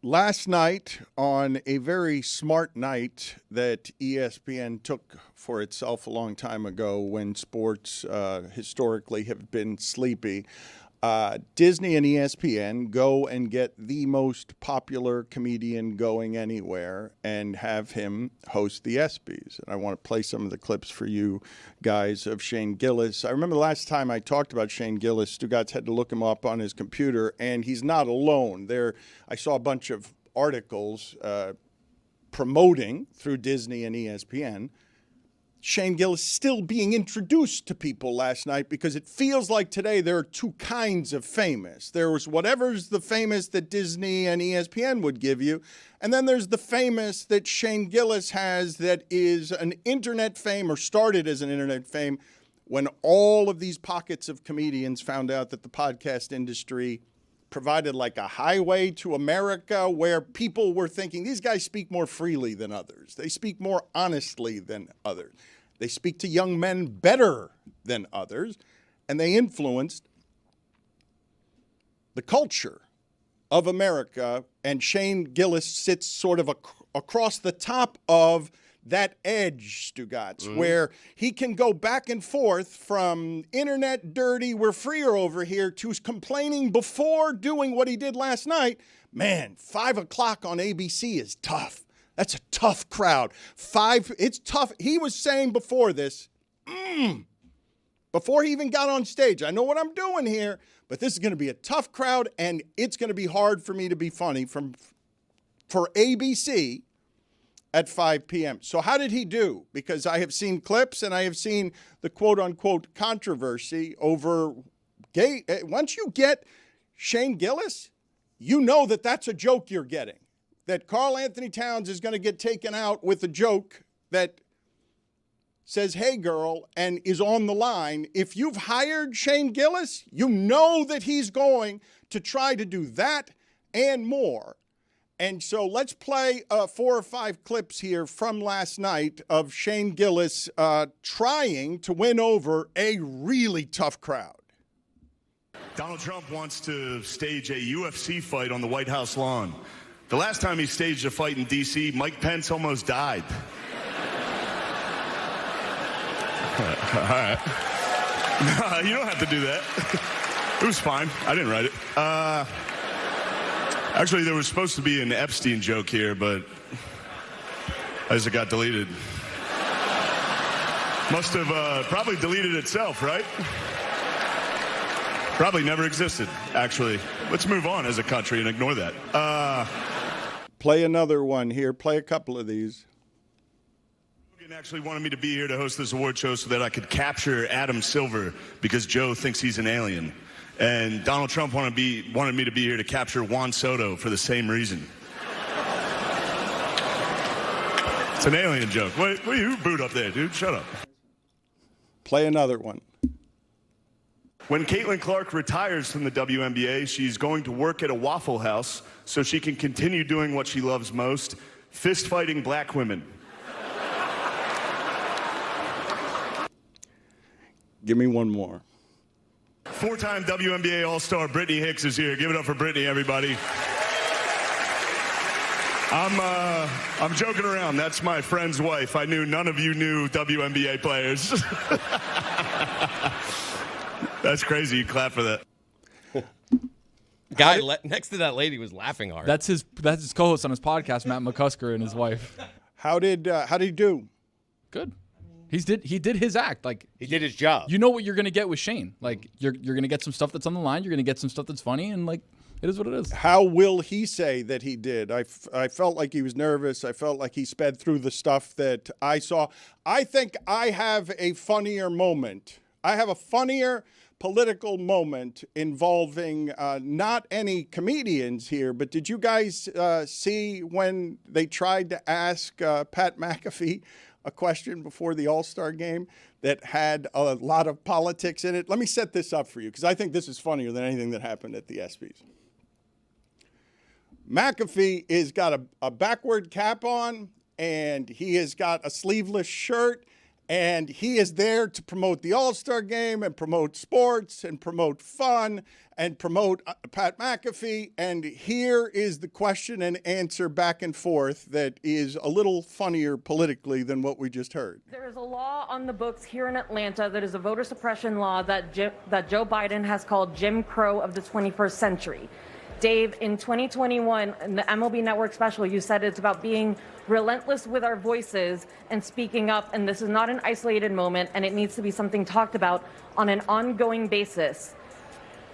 Last night, on a very smart night that ESPN took for itself a long time ago when sports historically have been sleepy, Disney and ESPN go and get the most popular comedian going anywhere and have him host the ESPYs. And I want to play some of the clips for you guys of Shane Gillis. I remember the last time I talked about Shane Gillis, Stugotz had to look him up on his computer, and he's not alone. I saw a bunch of articles promoting through Disney and ESPN Shane Gillis still being introduced to people last night, because it feels like today there are two kinds of famous. There was whatever's the famous that Disney and ESPN would give you, and then there's the famous that Shane Gillis has that is an internet fame, or started as an internet fame, when all of these pockets of comedians found out that the podcast industry provided like a highway to America, where people were thinking these guys speak more freely than others. They speak more honestly than others. They speak to young men better than others, and they influenced the culture of America. And Shane Gillis sits sort of across the top of that edge, Stugotz, where he can go back and forth from internet dirty, we're freer over here, to complaining before doing what he did last night. Man, 5 o'clock on ABC is tough. That's a tough crowd. It's tough. He was saying before this, before he even got on stage, I know what I'm doing here, but this is going to be a tough crowd, and it's going to be hard for me to be funny for ABC at 5 p.m. So how did he do? Because I have seen clips and I have seen the quote-unquote controversy over gay. Once you get Shane Gillis, you know that that's a joke you're getting. That Karl Anthony Towns is going to get taken out with a joke that says, hey, girl, and is on the line. If you've hired Shane Gillis, you know that he's going to try to do that and more. And so let's play 4 or 5 clips here from last night of Shane Gillis trying to win over a really tough crowd. Donald Trump wants to stage a UFC fight on the White House lawn. The last time he staged a fight in D.C., Mike Pence almost died. All right. No, you don't have to do that. It was fine. I didn't write it. Actually, there was supposed to be an Epstein joke here, but as it got deleted. Must have probably deleted itself, right? Probably never existed, actually. Let's move on as a country and ignore that. Play another one here. Play a couple of these. Rogan actually wanted me to be here to host this award show so that I could capture Adam Silver, because Joe thinks he's an alien. And Donald Trump wanted me to be here to capture Juan Soto for the same reason. It's an alien joke. Wait, who booed up there, dude? Shut up. Play another one. When Caitlin Clark retires from the WNBA, she's going to work at a Waffle House so she can continue doing what she loves most, fist-fighting black women. Give me one more. 4-time WNBA All-Star Brittany Hicks is here. Give it up for Brittany, everybody. I'm joking around. That's my friend's wife. I knew none of you knew WNBA players. That's crazy. You clap for that. Guy next to that lady was laughing hard. That's his co-host on his podcast, Matt McCusker, and his wife. How did he do? Good. He did his act. Like, he did his job. You know what you're gonna get with Shane. Like, you're gonna get some stuff that's on the line. You're gonna get some stuff that's funny, and like, it is what it is. How will he say that he did? I felt like he was nervous. I felt like he sped through the stuff that I saw. I think I have a funnier moment. I have a funnier political moment involving not any comedians here, but did you guys see when they tried to ask Pat McAfee a question before the All-Star game that had a lot of politics in it? Let me set this up for you, because I think this is funnier than anything that happened at the ESPYs. McAfee has got a backward cap on, and he has got a sleeveless shirt, And he is there to promote the All-Star Game and promote sports and promote fun and promote Pat McAfee. And here is the question and answer back and forth that is a little funnier politically than what we just heard. There is a law on the books here in Atlanta that is a voter suppression law that Joe Biden has called Jim Crow of the 21st century. Dave, in 2021, in the MLB Network special, you said it's about being relentless with our voices and speaking up, and this is not an isolated moment, and it needs to be something talked about on an ongoing basis,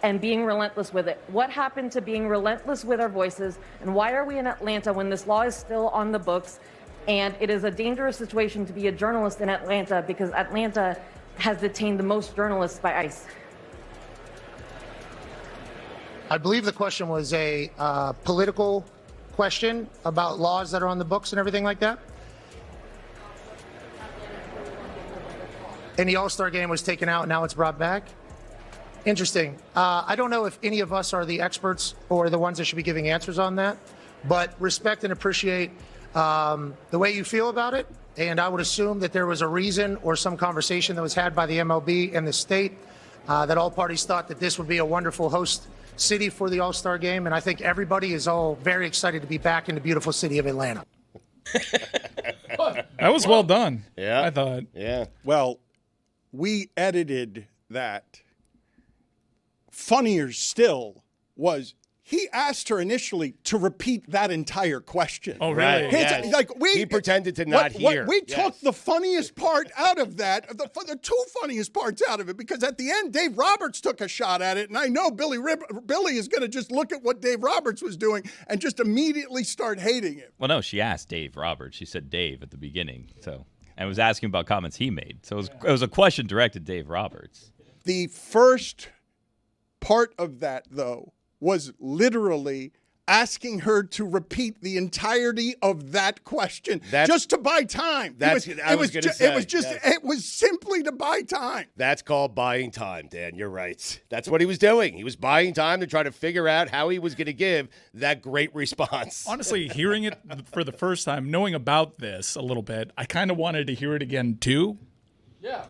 and being relentless with it. What happened to being relentless with our voices, and why are we in Atlanta when this law is still on the books? And it is a dangerous situation to be a journalist in Atlanta because Atlanta has detained the most journalists by ICE. I believe the question was a political question about laws that are on the books and everything like that. And the All-Star Game was taken out, now it's brought back. Interesting. I don't know if any of us are the experts or the ones that should be giving answers on that, but respect and appreciate the way you feel about it. And I would assume that there was a reason or some conversation that was had by the MLB and the state that all parties thought that this would be a wonderful host city for the All-Star Game. And I think everybody is all very excited to be back in the beautiful city of Atlanta. That was well done. Yeah. I thought. Yeah. Well, we edited that. Funnier still was he asked her initially to repeat that entire question. Oh, really? Yes. Like He pretended to not hear. We Yes. took the funniest part out of that, the two funniest parts out of it, because at the end, Dave Roberts took a shot at it, and I know Billy is going to just look at what Dave Roberts was doing and just immediately start hating him. Well, no, she asked Dave Roberts. She said Dave at the beginning, and was asking about comments he made. So it was a question directed to Dave Roberts. The first part of that, though, was literally asking her to repeat the entirety of that question just to buy time. It was simply to buy time. That's called buying time, Dan. You're right. That's what he was doing. He was buying time to try to figure out how he was going to give that great response. Honestly, hearing it for the first time, knowing about this a little bit, I kind of wanted to hear it again, too. Yeah.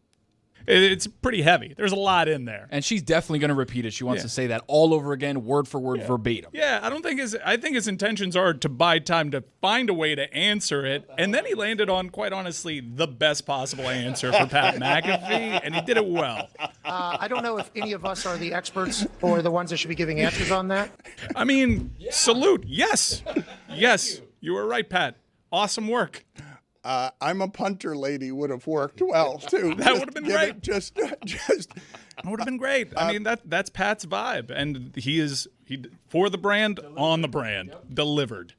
It's pretty heavy. There's a lot in there. And she's definitely going to repeat it. She wants to say that all over again, word for word, verbatim. Yeah, I think his intentions are to buy time to find a way to answer it. And then he landed on, quite honestly, the best possible answer for Pat McAfee, and he did it well. I don't know if any of us are the experts or the ones that should be giving answers on that. I mean, salute. Yes. Yes, you were right, Pat. Awesome work. I'm a punter lady would have worked well, too. That would have been great. That would have been great. I mean, that's Pat's vibe. And he for the brand, on the brand, delivered.